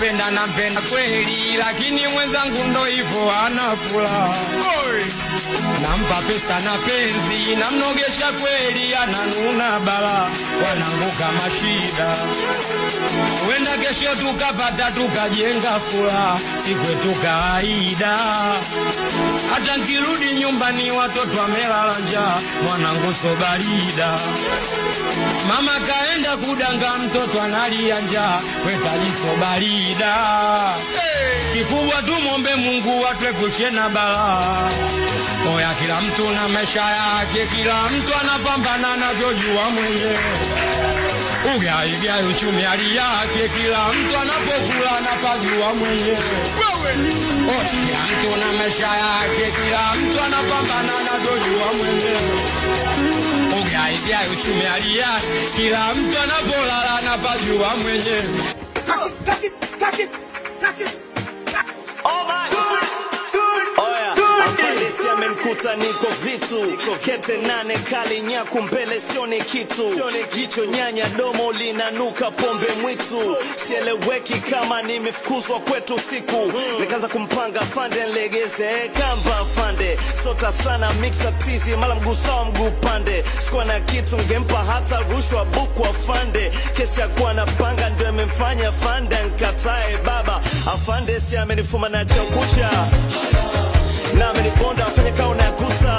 nampenda kweli, lakini mwenzangu ndo hivyo anafula. Nampa pesa na penzi, namnogesha kweli, ananuna bala, wanangu kama shida. Wenda kesho tukapata tukajenga fula, si kwetu kawaida. Hata nkirudi nyumbani watoto wamelala njaa, mwanangu so barida. Mama kaenda kudanga mtoto analia njaa, wetaliso barida. Kikubwa tumombe Mungu atuepushe na balaa. Oya kila mtu na maisha yake, kila mtu anapambana anavyojua mwenyewe. Ugaiga uchumi hali yake, kila mtu anapokula anapajua mwenyewe. Oya kila mtu na maisha yake, kila mtu anapambana anavyojua mwenyewe. Ugaiga uchumi hali yake, kila mtu anapolala anapajua mwenyewe. Kaki. Afandesi amenikuta niko vitu, kete 8 kali nyaku mbele sioni kitu. Jicho nyanya domo linanuka pombe mwitu, sieleweki kama nimefukuzwa kwetu siku. Nikaanza kumpanga fande legeze kamba fande, sota sana mixa tizi mala mguu sawa mguu pande. Sikuwa na kitu ngempa hata rushwa buku afande, kesi ya kuwa na panga ndio imemfanya fande nkatae baba. Afandesi amenifuma na chao kucha, na ameniponda afanya kao na kusa.